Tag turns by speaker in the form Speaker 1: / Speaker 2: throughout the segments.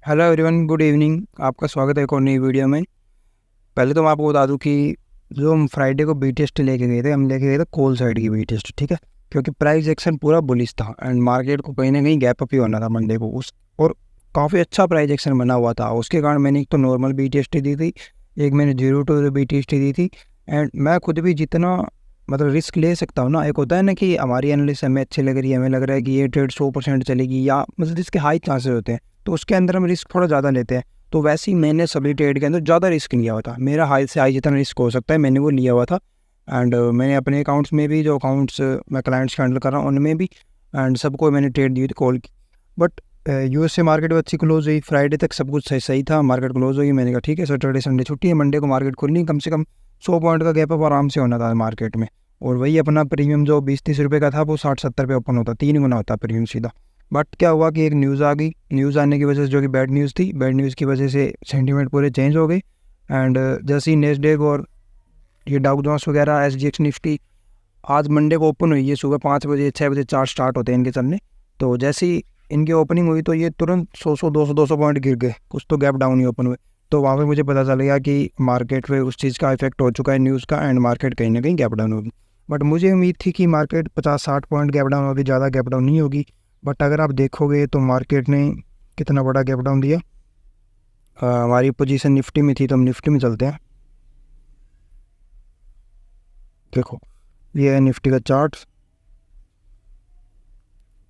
Speaker 1: Hello everyone, good evening. आपका स्वागत है एक और नई वीडियो में। पहले तो मैं आपको बता दूं कि जो हम फ्राइडे को बी टेस्ट लेके गए थे, हम लेके गए थे कोल साइड की बी टेस्ट, ठीक है। क्योंकि प्राइस एक्शन पूरा बुलिश था एंड मार्केट को कहीं ना कहीं गैप अप ही होना था मंडे को उस और काफ़ी अच्छा प्राइस एक्शन बना हुआ था। उसके कारण मैंने एक तो नॉर्मल बी टेस्ट दी थी, एक मैंने 0 to 0 बी टेस्ट दी थी। एंड मैं खुद भी जितना मतलब रिस्क ले सकता हूँ ना, एक होता है ना कि हमारी एनालिसिस हमें अच्छी लग रही है, हमें लग रहा है कि ये ट्रेड 100% चलेगी या मतलब जिसके हाई चांसेस होते हैं, तो उसके अंदर हम रिस्क थोड़ा ज़्यादा लेते हैं। तो वैसे ही मैंने सभी ट्रेड के अंदर ज़्यादा रिस्क लिया हुआ था। मेरा हाई से हाई जितना रिस्क हो सकता है मैंने वो लिया हुआ था। एंड मैंने अपने अकाउंट्स में भी, जो अकाउंट्स मैं क्लाइंट्स हैंडल कर रहा हूँ उनमें भी, एंड सबको मैंने ट्रेड दी थी कॉल की। बट यूएसए मार्केट भी अच्छी क्लोज हुई, फ्राइडे तक सब कुछ सही सही था, मार्केट क्लोज हुई। मैंने कहा ठीक है, सैटरडे संडे छुट्टी है, मंडे को मार्केट खुलनी, कम से कम 100 पॉइंट का गैप अप आराम से होना था मार्केट में। और वही अपना प्रीमियम जो 20-30 रुपये का था वो 60-70 पे ओपन होता, 3 गुना होता प्रीमियम सीधा। बट क्या हुआ कि एक न्यूज़ आ गई, न्यूज़ आने की वजह से, जो कि बैड न्यूज़ थी, बैड न्यूज़ की वजह से सेंटीमेंट पूरे चेंज हो गए। एंड जैसे ही नेस्डेक और ये डाउ जोन्स वगैरह, एसजीएक्स निफ्टी आज मंडे को ओपन हुई है, सुबह 5 बजे 6 बजे चार्ट स्टार्ट होते हैं इनके चलने। तो जैसे ही इनकी ओपनिंग हुई तो ये तुरंत 100-200 पॉइंट गिर गए, कुछ तो गैप डाउन ही ओपन हुए। तो वहाँ पे मुझे पता चल गया कि मार्केट पे उस चीज़ का इफेक्ट हो चुका है न्यूज़ का, एंड मार्केट कहीं ना कहीं गैप डाउन होगी। बट मुझे उम्मीद थी कि मार्केट 50-60 पॉइंट गैप डाउन होगी, ज़्यादा गैप डाउन नहीं होगी। बट अगर आप देखोगे तो मार्केट ने कितना बड़ा गैप डाउन दिया। हमारी पोजीशन निफ्टी में थी, तो हम निफ्टी में चलते हैं। देखो, ये है निफ्टी का चार्ट।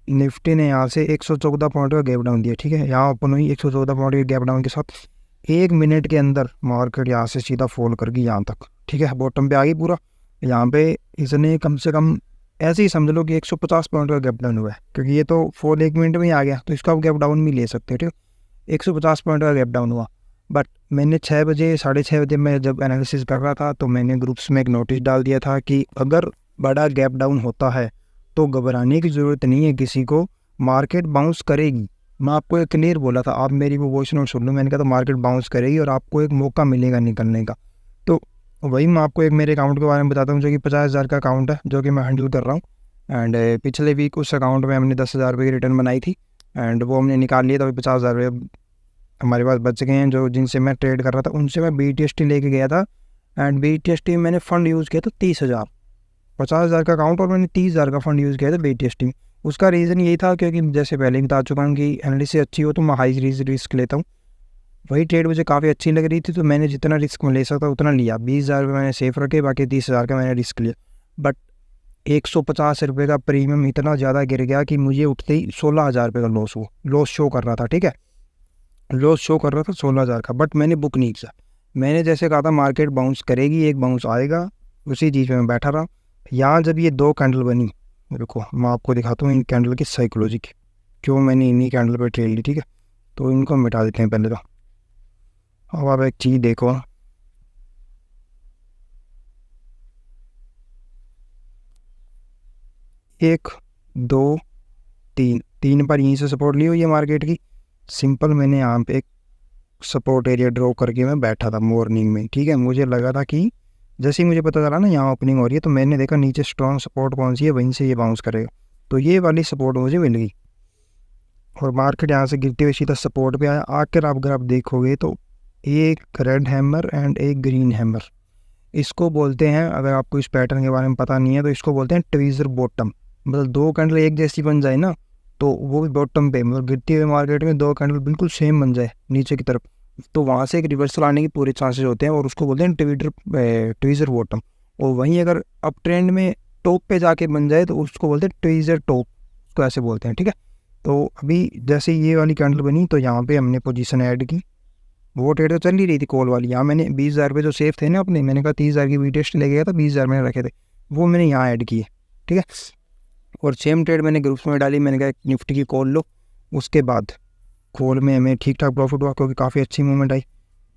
Speaker 1: निफ्टी ने यहाँ से 114 पॉइंट का गैप डाउन दिया, ठीक है। यहाँ ओपन हुई 114 पॉइंट के गैप डाउन के साथ, 1 मिनट के अंदर मार्केट यहाँ से सीधा फॉल कर गई यहाँ तक, ठीक है। बॉटम पे आ गई पूरा। यहाँ पे इसने कम से कम ऐसे ही समझ लो कि 150 पॉइंट का गैप डाउन हुआ है, क्योंकि ये तो फॉल 1 मिनट में ही आ गया, तो इसका गैप डाउन भी ले सकते हैं, ठीक है। 150 पॉइंट का गैप डाउन हुआ। बट मैंने 6 बजे 6:30 बजे मैं जब एनालिसिस कर रहा था, तो मैंने ग्रुप्स में एक नोटिस डाल दिया था कि अगर बड़ा गैप डाउन होता है तो घबराने की ज़रूरत नहीं है किसी को, मार्केट बाउंस करेगी। मैं आपको एक क्लियर बोला था, आप मेरी वो वॉइस नोट सुन लो। मैंने कहा तो मार्केट बाउंस करेगी और आपको एक मौका मिलेगा निकलने का। तो वही मैं आपको एक मेरे अकाउंट के बारे में बताता हूँ, जो कि 50,000 का अकाउंट है, जो कि मैं हैंडल कर रहा हूँ। एंड पिछले वीक उस अकाउंट में हमने 10,000 रुपये की रिटर्न बनाई थी, एंड वो हमने निकाल लिया था। अभी 50,000 रुपये हमारे पास बच गए हैं, जो जिनसे मैं ट्रेड कर रहा था उनसे मैं BTST लेके गया था। एंड BTST में मैंने फ़ंड यूज़ किया था 30,000। 50,000 का अकाउंट और मैंने 30,000 का फंड यूज़ किया था BTST में। उसका रीज़न यही था क्योंकि जैसे पहले ही बता चुका हूँ कि एनालिसिस अच्छी हो तो मैं हाई रिस्क लेता हूँ। वही ट्रेड मुझे काफ़ी अच्छी लग रही थी, तो मैंने जितना रिस्क मैं ले सकता उतना लिया। 20,000 रुपये मैंने सेफ रखे, बाकी 30,000 का मैंने रिस्क लिया। बट 150 रुपये का प्रीमियम इतना ज़्यादा गिर गया कि मुझे उठते ही 16,000 रुपये का लॉस हुआ। लॉस शो कर रहा था, ठीक है, लॉस शो कर रहा था 16,000 का। बट मैंने बुक नहीं किया। मैंने जैसे कहा था मार्केट बाउंस करेगी, एक बाउंस आएगा, उसी चीज़ में मैं बैठा रहा। यहाँ जब ये 2 कैंडल बनी, रुको मैं आपको दिखाता हूँ इन कैंडल की साइकोलॉजी की, क्यों मैंने इन्हीं कैंडल पर ट्रेड ली, ठीक है। तो इनको मिटा देते हैं पहले तो। अब आप एक चीज़ देखो, 1 2 3, 3 पर यहीं से सपोर्ट ली हुई है मार्केट की। सिंपल मैंने यहाँ पे एक सपोर्ट एरिया ड्रॉ करके मैं बैठा था मॉर्निंग में, ठीक है। मुझे लगा था कि जैसे ही मुझे पता चला ना यहाँ ओपनिंग हो रही है, तो मैंने देखा नीचे स्ट्रॉन्ग सपोर्ट कौन सी है, वहीं से ये बाउंस करेगा। तो ये वाली सपोर्ट मुझे मिल गई और मार्केट यहाँ से गिरते हुए सीधा सपोर्ट पे आया। आकर आप अगर आप देखोगे तो एक रेड हैमर एंड एक ग्रीन हैमर, इसको बोलते हैं, अगर आपको इस पैटर्न के बारे में पता नहीं है तो इसको बोलते हैं ट्वीज़र बॉटम। मतलब 2 कैंडल एक जैसी बन जाए ना, तो वो भी बॉटम पे, मतलब गिरती हुई मार्केट में 2 कैंडल बिल्कुल सेम बन जाए नीचे की तरफ, तो वहाँ से एक रिवर्सल आने के पूरे चांसेस होते हैं और उसको बोलते हैं ट्वीज़र बॉटम। और वहीं अगर अप ट्रेंड में टॉप पे जाके बन जाए तो उसको बोलते हैं ट्वीज़र टॉप, उसको ऐसे बोलते हैं, ठीक है। तो अभी जैसे ये वाली कैंडल बनी तो यहाँ पे हमने पोजीशन ऐड की। वो ट्रेड तो चल ही रही थी कॉल वाली। यहाँ मैंने 20,000 रुपये जो सेफ थे ना अपने, मैंने कहा 30,000 की BTST ले गया था, 20,000 मैंने रखे थे, वो मैंने यहाँ ऐड किए, ठीक है। और सेम ट्रेड मैंने ग्रुप्स में डाली। मैंने कहा निफ्टी की कॉल लो। उसके बाद कॉल में हमें ठीक ठाक प्रॉफिट हुआ क्योंकि काफ़ी अच्छी मूवमेंट आई।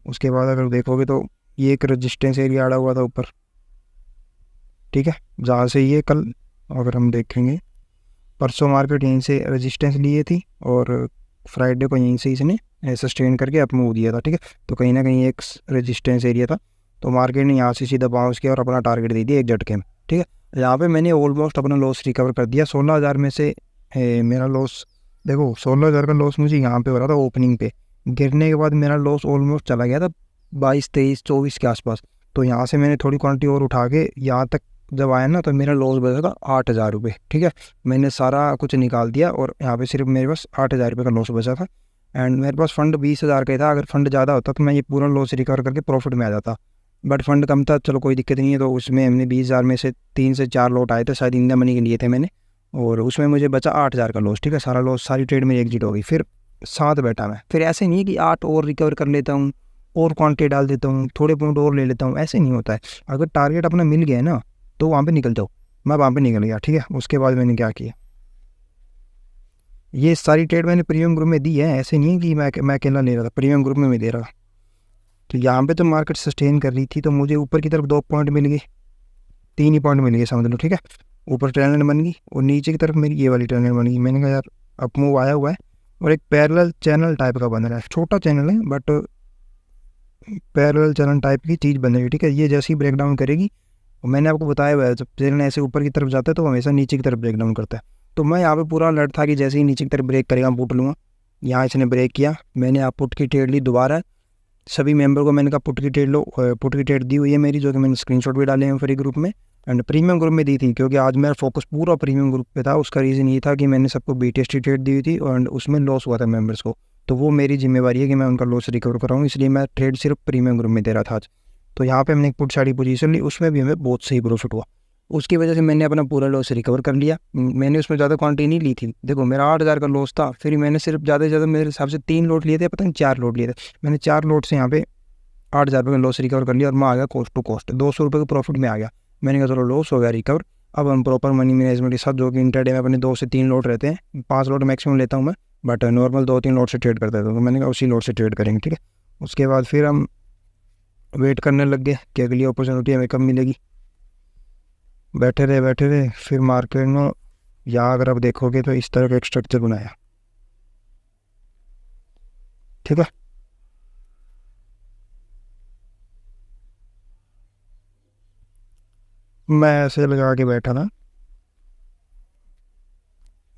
Speaker 1: उसके बाद अगर देखोगे तो ये एक रजिस्टेंस एरिया आड़ा हुआ था ऊपर, ठीक है, जहाँ से ये कल अगर हम देखेंगे परसों मार्केट यहीं से रजिस्टेंस लिए थी और फ्राइडे को यहीं से इसने सस्टेन करके अप मूव दिया था, ठीक है। तो कहीं ना कहीं एक रेजिस्टेंस एरिया था, तो मार्केट ने यहाँ से सीधा बाउंस किया और अपना टारगेट दे दिया एक झटके में, ठीक है। यहाँ पे मैंने ऑलमोस्ट अपना लॉस रिकवर कर दिया। 16,000 में से मेरा लॉस देखो, 16,000 का लॉस मुझे यहाँ पे हो रहा था ओपनिंग पे, गिरने के बाद मेरा लॉस ऑलमोस्ट चला गया था 22, 23, 24 के आसपास। तो यहाँ से मैंने थोड़ी क्वांटिटी और उठा के यहाँ तक जब आया ना, तो मेरा लॉस बचा था 8,000 रुपये। ठीक है, मैंने सारा कुछ निकाल दिया और यहाँ पे सिर्फ मेरे पास 8,000 रुपये का लॉस बचा था। एंड मेरे पास फंड 20,000 का ही था। अगर फंड ज़्यादा होता तो मैं ये पूरा लॉस रिकवर करके प्रॉफिट में आ जाता, बट फंड कम था, चलो कोई दिक्कत नहीं है। तो उसमें हमने 20,000 में से 3 से 4 लॉट आए थे, शायद इंडिया मनी के लिए थे मैंने, और उसमें मुझे बचा 8,000 का लॉस। ठीक है, सारा लॉस, सारी ट्रेड मेरी एग्जिट हो गई। फिर साथ बैठा मैं, फिर ऐसे नहीं है कि 8 और रिकवर कर लेता हूँ और क्वांटिटी डाल देता हूँ, थोड़े पॉइंट और ले लेता हूँ, ऐसे नहीं होता है। अगर टारगेट अपना मिल गया ना तो वहाँ पे निकल जाओ। मैं वहाँ पे निकल गया। ठीक है, उसके बाद मैंने क्या किया, ये सारी ट्रेड मैंने प्रीमियम ग्रुप में दी है, ऐसे नहीं है कि मैं अकेला ले रहा था, प्रीमियम ग्रुप में मैं दे रहा था। तो यहाँ पे तो मार्केट सस्टेन कर रही थी, तो मुझे ऊपर की तरफ 2 पॉइंट मिल गए, 3 ही पॉइंट मिल गए समझ लो। ठीक है, ऊपर ट्रेंड बन गई और नीचे की तरफ मेरी ये वाली ट्रेंड बन गई। मैंने कहा यार अप मूव आया हुआ है और एक पैरेलल चैनल टाइप का बन रहा है, छोटा चैनल है बट पैरेलल चैनल टाइप की चीज़ बन रही है। ठीक है, ये जैसे ही ब्रेक डाउन करेगी, और मैंने आपको बताया हुआ है जब चैनल ऐसे ऊपर की तरफ जाता है तो हमेशा नीचे की तरफ ब्रेक डाउन करता है। तो मैं यहाँ पे पूरा अलर्ट था कि जैसे ही नीचे की तरफ ब्रेक करेगा पुट लूँगा। यहाँ इसने ब्रेक किया, मैंने आप पुट की ट्रेड ली दोबारा। सभी मेंबर को मैंने कहा पुट की ट्रेड लो, पुट की ट्रेड दी हुई है मेरी, जो कि मैंने स्क्रीनशॉट भी डाले हैं फ्री ग्रुप में एंड प्रीमियम ग्रुप में दी थी, क्योंकि आज मेरा फोकस पूरा प्रीमियम ग्रुप पे था। उसका रीज़न ये था कि मैंने सबको BTST ट्रेड दी हुई थी और उसमें लॉस हुआ था मेंबर्स को, तो वो मेरी जिम्मेवारी है कि मैं उनका लॉस रिकवर कराऊँ, इसलिए मैं ट्रेड सिर्फ प्रीमियम ग्रुप में दे रहा था आज। तो यहाँ पे हमने एक पुट साइड पोजीशन ली, उसमें भी हमें बहुत सही प्रॉफिट हुआ। उसकी वजह से मैंने अपना पूरा लॉस रिकवर कर लिया। मैंने उसमें ज़्यादा क्वांटिटी नहीं ली थी, देखो मेरा 8,000 का लॉस था, फिर मैंने सिर्फ ज़्यादा से ज़्यादा मेरे हिसाब से 3 लॉट लिए थे, पता नहीं 4 लॉट लिए थे। मैंने 4 लॉट से यहाँ पे 8,000 रुपये का लॉस रिकवर कर लिया और मैं आ गया कोस्ट टू कोस्ट 200 रुपये का प्रॉफिट में आ गया। मैंने कहा चलो लॉस हो गया रिकवर, अब हम प्रॉपर मनी मैनेजमेंट के साथ, जो कि इंटरडे में अपने 2 से 3 लॉट रहते हैं, 5 लॉट मैक्सिमम लेता हूँ मैं, बट नॉर्मल 2-3 लॉट से ट्रेड करता था, तो मैंने कहा उसी लॉट से ट्रेड करेंगे। ठीक है, उसके बाद फिर हम वेट करने लग गए कि अगली अपॉर्चुनिटी हमें कब मिलेगी। बैठे रहे, फिर मार्केट में यहाँ अगर आप देखोगे तो इस तरह का एक स्ट्रक्चर बनाया। ठीक है, मैं ऐसे लगा के बैठा था,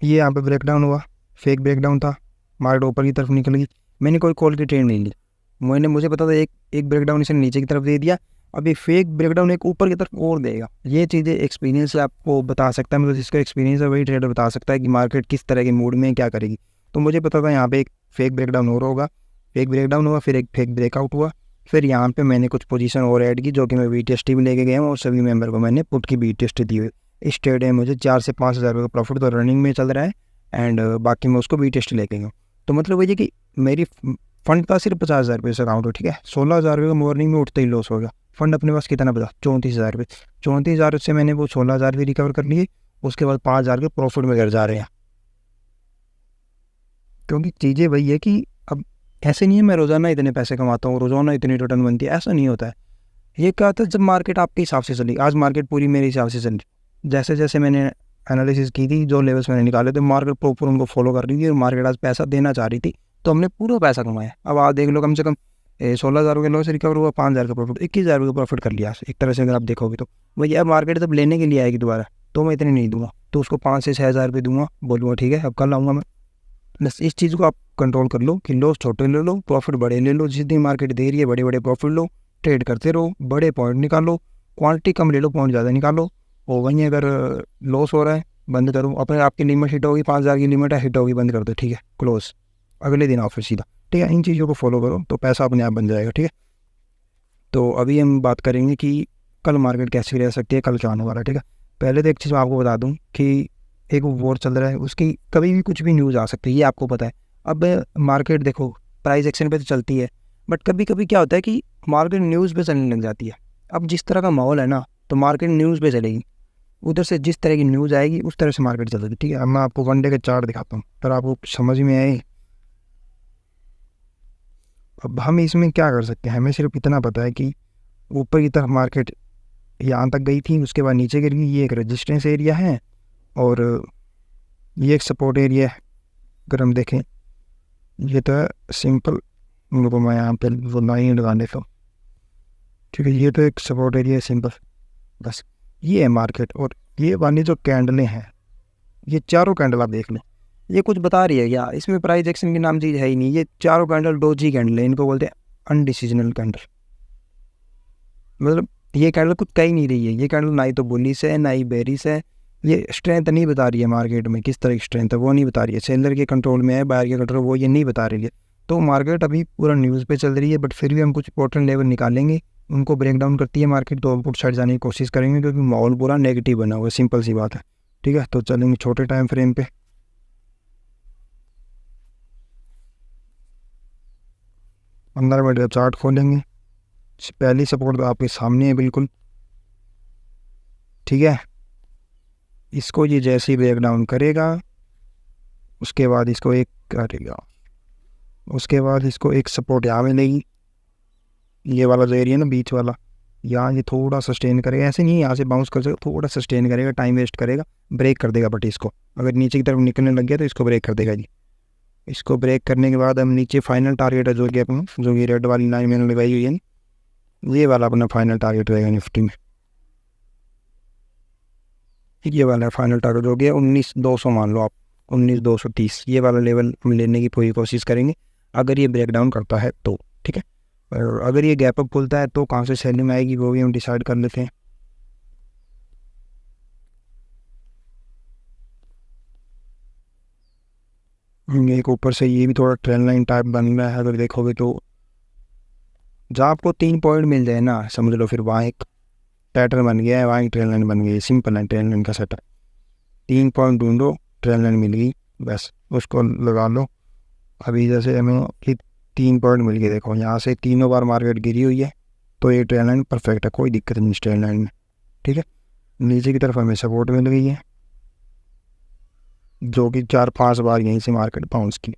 Speaker 1: ये यहाँ पे ब्रेक डाउन हुआ, फेक ब्रेक डाउन था, मार्केट ऊपर की तरफ निकल गई। मैंने कोई कॉल की ट्रेड नहीं ली, मुझे पता था एक ब्रेक डाउन इसने नीचे की तरफ दे दिया, अब ये फेक ब्रेक डाउन एक ऊपर की तरफ और देगा। ये चीज़ें एक्सपीरियंस से आपको बता सकता है, मतलब जिसका एक्सपीरियंस है वही ट्रेडर बता सकता है कि मार्केट किस तरह के मूड में क्या करेगी। तो मुझे पता था यहाँ पे एक फेक ब्रेक डाउन और होगा, फेक ब्रेक डाउन हुआ, फिर एक फेक ब्रेकआउट हुआ, फिर यहाँ पे मैंने कुछ पोजीशन और ऐड की, जो कि मैं BTST भी लेके गया हूँ और सभी मेंबर को मैंने पुट की BTST दी हुई। इस ट्रेड में मुझे 4 से 5,000 रुपये का प्रॉफिट तो रनिंग में चल रहा है एंड बाकी मैं उसको BTST लेके गया हूँ। तो मतलब वही है कि मेरी फंड का सिर्फ 50,000 रुपये से अकाउंट हो। ठीक है, 16,000 रुपये का मॉर्निंग में उठते ही लॉस हो गया। फंड अपने पास कितना बचा, 34,000 रुपये। 34,000 से मैंने वो 16,000 भी रिकवर कर लिए, उसके बाद 5,000 के प्रॉफिट में गिर जा रहे हैं। क्योंकि चीज़ें वही है कि अब ऐसे नहीं है मैं रोज़ाना इतने पैसे कमाता हूँ, रोज़ाना इतनी रिटर्न बनती है, ऐसा नहीं होता है। ये क्या होता है, जब मार्केट आपके हिसाब से चली, आज मार्केट पूरी मेरे हिसाब से चली, जैसे जैसे मैंने एनालिसिस की थी, जो लेवल्स मैंने निकाले थे, मार्केट प्रॉपर उनको फॉलो कर रही थी और मार्केट आज पैसा देना चाह रही थी, तो हमने पूरा पैसा कमाया। अब आप देख लो, कम से कम 16,000 के लॉस रिकवर हुआ, 5,000 का प्रॉफिट, 21,000 का प्रॉफिट कर लिया एक तरह से अगर आप देखोगे तो। वही अब मार्केट जब लेने के लिए आएगी दोबारा, तो मैं इतने नहीं दूंगा, तो उसको 5 से 6,000 रुपये दूंगा, बोलूँगा ठीक है अब कल आऊँगा मैं। बस इस चीज़ को आप कंट्रोल कर लो कि लॉस छोटे ले लो, प्रॉफिट बड़े ले लो। जिस दिन मार्केट दे रही है बड़े बड़े प्रॉफिट लो, ट्रेड करते रहो, बड़े पॉइंट निकालो, क्वांटिटी कम ले लो, पॉइंट ज़्यादा निकालो। और वहीं अगर लॉस हो रहा है बंद करो, अपने आपकी लिमिट हिट होगी, 5,000 की लिमिट है, हिट होगी बंद कर दो। ठीक है, क्लोज, अगले दिन आओ फिर सीधा। ठीक है, इन चीज़ों को फॉलो करो तो पैसा अपने आप बन जाएगा। ठीक है, तो अभी हम बात करेंगे कि कल मार्केट कैसी रह सकती है, कल क्या आने वाला है। ठीक है, पहले तो एक चीज़ मैं आपको बता दूँ कि एक वॉर चल रहा है, उसकी कभी भी कुछ भी न्यूज़ आ सकती है, ये आपको पता है। अब मार्केट देखो प्राइस एक्शन पे तो चलती है, बट कभी कभी क्या होता है कि मार्केट न्यूज़ पे चलने लग जाती है। अब जिस तरह का माहौल है ना, तो मार्केट न्यूज़ पे चलेगी, उधर से जिस तरह की न्यूज़ आएगी उस तरह से मार्केट चलेगी। ठीक है, अब मैं आपको वन डे के चार्ट दिखाता हूँ, पर आपको समझ में आए। अब हम इसमें क्या कर सकते हैं, हमें सिर्फ इतना पता है कि ऊपर की तरफ मार्केट यहाँ तक गई थी, उसके बाद नीचे गिर गई, ये एक रेजिस्टेंस एरिया है और ये एक सपोर्ट एरिया है। अगर हम देखें, ये तो है सिंपल, उनको मैं यहाँ पे वो लाइन लगा देता हूँ। ठीक है, ये तो एक सपोर्ट एरिया है सिंपल, बस ये है मार्केट। और ये वाली जो कैंडलें हैं, ये चारों कैंडल आप देख लें, ये कुछ बता रही है क्या? इसमें प्राइस एक्शन की नाम चीज़ है ही नहीं। ये चारों कैंडल डोजी कैंडल है, इनको बोलते हैं अनडिसीजनल कैंडल। मतलब ये कैंडल कुछ कह ही नहीं रही है। ये कैंडल ना ही तो बुलिश है ना ही बेरिश है। ये स्ट्रेंथ नहीं बता रही है मार्केट में, किस तरह की स्ट्रेंथ है वो नहीं बता रही है। सेलर के कंट्रोल में है, बायर के कंट्रोल, वो ये नहीं बता रही है। तो मार्केट अभी पूरा न्यूज़ पे चल रही है, बट फिर भी हम कुछ इंपॉर्टेंट लेवल निकालेंगे, उनको ब्रेक डाउन करती है मार्केट, तो आउटपुट साइड जाने की कोशिश करेंगे, क्योंकि माहौल पूरा नेगेटिव बना हुआ है, सिंपल सी बात है। ठीक है, तो चलेंगे छोटे टाइम फ्रेम पे। 15 मिनट का चार्ट खोलेंगे। पहली सपोर्ट तो आपके सामने है बिल्कुल। ठीक है, इसको ये जैसे ही ब्रेक डाउन करेगा, उसके बाद इसको एक करेगा, उसके बाद इसको एक सपोर्ट यहाँ मिलेगी। ये वाला जो एरिया ना बीच वाला, यहाँ ये थोड़ा सस्टेन करेगा। ऐसे नहीं यहाँ से बाउंस कर सकता, थोड़ा सस्टेन करेगा, टाइम वेस्ट करेगा, ब्रेक कर देगा। बट इसको अगर नीचे की तरफ निकलने लग गया तो इसको ब्रेक कर देगा जी। इसको ब्रेक करने के बाद हम नीचे फाइनल टारगेट है जो कि अपना, जो कि रेड वाली लाइन मैंने लगाई हुई है, ये वाला अपना फाइनल टारगेट रहेगा निफ्टी में। ये वाला फाइनल टारगेट हो गया 19,200, मान लो आप 19,230। ये वाला लेवल हम लेने की पूरी कोशिश करेंगे अगर ये ब्रेक डाउन करता है तो। ठीक है, और अगर ये गैप अप खुलता है तो कहाँ से सेलिंग आएगी वो भी हम डिसाइड कर लेते हैं। एक ऊपर से ये भी थोड़ा ट्रेंड लाइन टाइप बन रहा है, अगर देखोगे तो जहाँ आपको 3 पॉइंट मिल जाए ना, समझ लो फिर वहाँ एक पैटर्न बन गया है, वहाँ एक ट्रेंड लाइन बन गई है। सिंपल है ट्रेंड लाइन का सेटअप। 3 पॉइंट ढूंढो, ट्रेंड लाइन मिल गई, बस उसको लगा लो। अभी जैसे हमें कि 3 पॉइंट मिल गए, देखो यहाँ से तीनों बार मार्केट गिरी हुई है, तो ये ट्रेंड लाइन परफेक्ट है, कोई दिक्कत नहीं इस ट्रेंड लाइन में। ठीक है, नीचे की तरफ हमें सपोर्ट मिल गई है, जो कि 4-5 बार यहीं से मार्केट बाउंस की।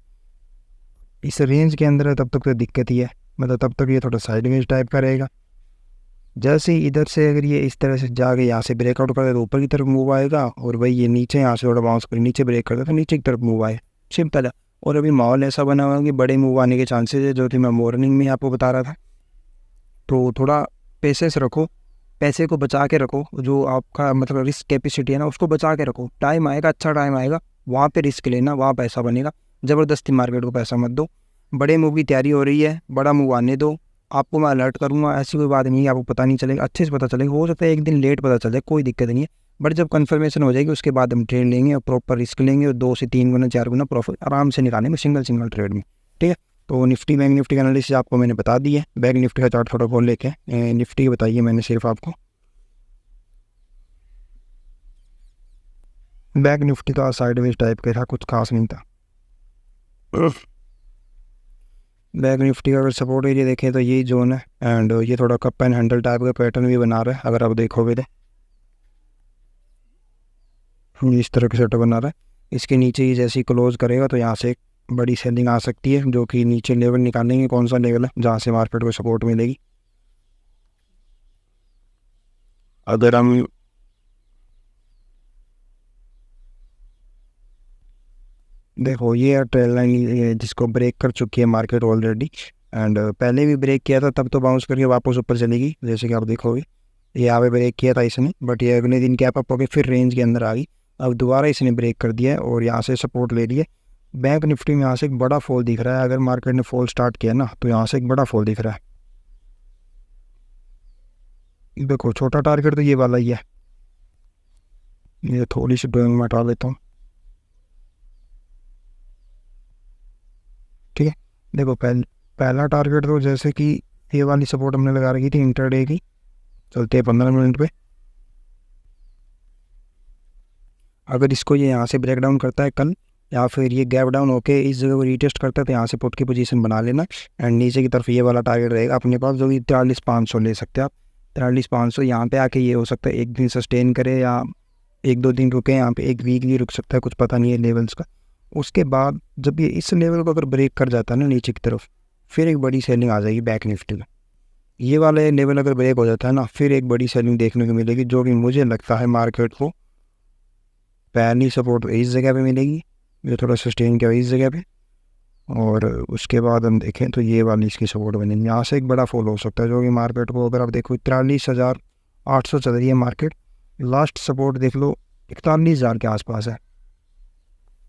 Speaker 1: इस रेंज के अंदर है तब तक तो दिक्कत ही है, मतलब तब तक ये थोड़ा साइडवेज टाइप का रहेगा। जैसे ही इधर से अगर ये इस तरह से जाके यहाँ से ब्रेकआउट कर दे तो ऊपर की तरफ मूव आएगा, और भाई ये नीचे यहाँ से थोड़ा बाउंस कर नीचे ब्रेक कर दे तो नीचे की तरफ मूव आए, सिंपल है। और अभी माहौल ऐसा बना हुआ है कि बड़े मूव आने के चांसेस है, जो कि मैं मॉर्निंग में आपको बता रहा था। तो थोड़ा पेशेंस रखो, पैसे को बचा के रखो, जो आपका मतलब रिस्क कैपेसिटी है ना उसको बचा के रखो। टाइम आएगा, अच्छा टाइम आएगा, वहाँ पे रिस्क लेना, वहाँ पैसा बनेगा। ज़बरदस्ती मार्केट को पैसा मत दो। बड़े मूव की तैयारी हो रही है, बड़ा मूव आने दो, आपको मैं अलर्ट करूँगा। ऐसी कोई बात नहीं है, आपको पता नहीं चलेगा, अच्छे से पता चलेगा। हो सकता है एक दिन लेट पता चल जाए, कोई दिक्कत नहीं है, बट जब कन्फर्मेशन हो जाएगी उसके बाद हम ट्रेड लेंगे और प्रॉपर रिस्क लेंगे, और 2 से 3 गुना 4 गुना प्रॉफिट आराम से निकालेंगे सिंगल ट्रेड में। ठीक है, तो निफ्टी बैंक निफ्टी का एनालिसिस आपको मैंने बता दी है। बैंक निफ्टी का चार्ट थोड़ा खोल लेके निफ्टी बताइए मैंने सिर्फ आपको। बैंक निफ्टी का साइडवेज टाइप का था, कुछ खास नहीं था। बैंक निफ्टी का अगर सपोर्ट एरिया देखें तो यही जोन है, एंड ये थोड़ा कप एंड हैंडल टाइप का पैटर्न भी बना रहा है, अगर आप देखोगे तो इस तरह का सेटअप बना रहा है। इसके नीचे ही जैसे ही क्लोज करेगा तो यहाँ से एक बड़ी सेलिंग आ सकती है, जो कि नीचे लेवल निकालेंगे कौन सा लेवल है जहाँ से मार्केट को सपोर्ट मिलेगी। अगर हम देखो ये ट्रेल लाइन जिसको ब्रेक कर चुकी है मार्केट ऑलरेडी, एंड पहले भी ब्रेक किया था, तब तो बाउंस करके वापस ऊपर चलेगी, जैसे कि आप देखोगे ये यहाँ पे ब्रेक किया था इसने, बट ये अगले दिन गैप अप होकर फिर रेंज के अंदर आ गई। अब दोबारा इसने ब्रेक कर दिया है और यहाँ से सपोर्ट ले लिया। बैंक निफ्टी में यहाँ से एक बड़ा फॉल दिख रहा है, अगर मार्केट ने फॉल स्टार्ट किया ना तो यहाँ से एक बड़ा फॉल दिख रहा है। देखो छोटा टारगेट तो ये वाला ही है, ये थोड़ी सी ड्राइंग में हटा लेता हूँ। ठीक है, देखो पहला टारगेट तो जैसे कि ये वाली सपोर्ट हमने लगा रखी थी इंटरडे की, चलते हैं 15 मिनट पे। अगर इसको ये यहाँ से ब्रेक डाउन करता है कल, या फिर ये गैप डाउन होके इस जगह को रीटेस्ट करता है, तो यहाँ से पुट की पोजीशन बना लेना, एंड नीचे की तरफ ये वाला टारगेट रहेगा अपने पास, जो कि 43,500 ले सकते हैं आप। 43,500 यहाँ पे आके ये हो सकता है एक दिन सस्टेन करे, या 1-2 दिन रुके, यहाँ पे 1 वीक भी रुक सकता है, कुछ पता नहीं है लेवल्स का। उसके बाद जब ये इस लेवल को अगर ब्रेक कर जाता है ना नीचे की तरफ, फिर एक बड़ी सेलिंग आ जाएगी बैंक निफ्टी में। ये वाला लेवल अगर ब्रेक हो जाता है ना, फिर एक बड़ी सेलिंग देखने को मिलेगी, जो कि मुझे लगता है मार्केट को पहली सपोर्ट इस जगह पे मिलेगी, ये थोड़ा सस्टेन किया इस जगह पे, और उसके बाद हम देखें तो ये वाली इसकी सपोर्ट बनेगी। यहाँ से एक बड़ा फॉल हो सकता है, जो कि मार्केट को अगर आप देखो 43,800 चल रही है मार्केट, लास्ट सपोर्ट देख लो 41,000 के आसपास है।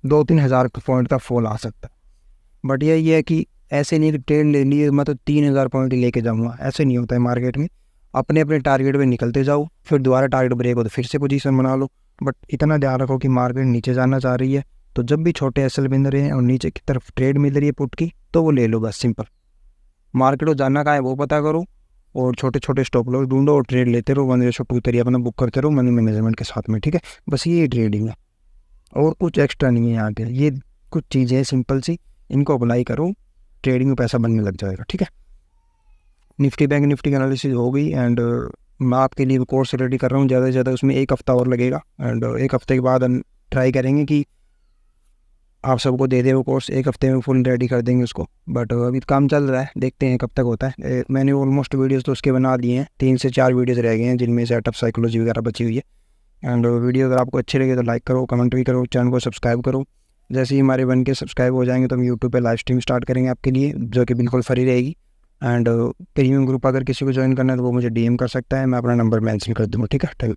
Speaker 1: 2-3 हज़ार पॉइंट का फॉल आ सकता है। बट यही है कि ऐसे नहीं कि ट्रेड ले लिए मतलब 3,000 पॉइंट ही लेके जाऊँगा, ऐसे नहीं होता है मार्केट में। अपने अपने टारगेट पे निकलते जाओ, फिर दोबारा टारगेट ब्रेक हो तो फिर से पोजीशन बना लो। बट इतना ध्यान रखो कि मार्केट नीचे जाना चाह रही है, तो जब भी छोटे एसएल बिन रहे हैं और नीचे की तरफ ट्रेड मिल रही है पुट की, तो वो ले लो, बस सिंपल। मार्केट को जानना कहाँ है वो पता करो, और छोटे छोटे स्टॉप लॉस ढूंढो और ट्रेड लेते रहो, 1:2 तरीके अपना बुक करते रहो मनी मैनेजमेंट के साथ में, ठीक है। बस ये ट्रेडिंग है और कुछ एक्स्ट्रा नहीं है यहाँ के। ये कुछ चीज़ें हैं सिंपल सी, इनको अप्लाई करो, ट्रेडिंग में पैसा बनने लग जाएगा, ठीक है। निफ्टी बैंक निफ्टी की एनालिसिस हो गई, एंड मैं आपके लिए कोर्स रेडी कर रहा हूँ, ज़्यादा से ज़्यादा उसमें 1 हफ़्ता और लगेगा, एंड 1 हफ़्ते के बाद हम ट्राई करेंगे कि आप सबको दे दे वो कोर्स, 1 हफ़्ते में फुल रेडी कर देंगे उसको। बट अभी काम चल रहा है, देखते हैं कब तक होता है। मैंने ऑलमोस्ट वीडियोस तो उसके बना दिए हैं, 3 से 4 वीडियोस रह गए हैं जिनमें सेटअप साइकोलॉजी वगैरह बची हुई है। एंड वीडियो अगर आपको अच्छे लगे तो लाइक करो, कमेंट भी करो, चैनल को सब्सक्राइब करो। जैसे ही हमारे 1K सब्सक्राइब हो जाएंगे तो हम यूट्यूब पे लाइव स्ट्रीम स्टार्ट करेंगे आपके लिए, जो कि बिल्कुल फ्री रहेगी। एंड प्रीमियम ग्रुप अगर किसी को ज्वाइन करना है तो वो मुझे DM कर सकता है, मैं अपना नंबर मेंशन कर दूँगा, ठीक है।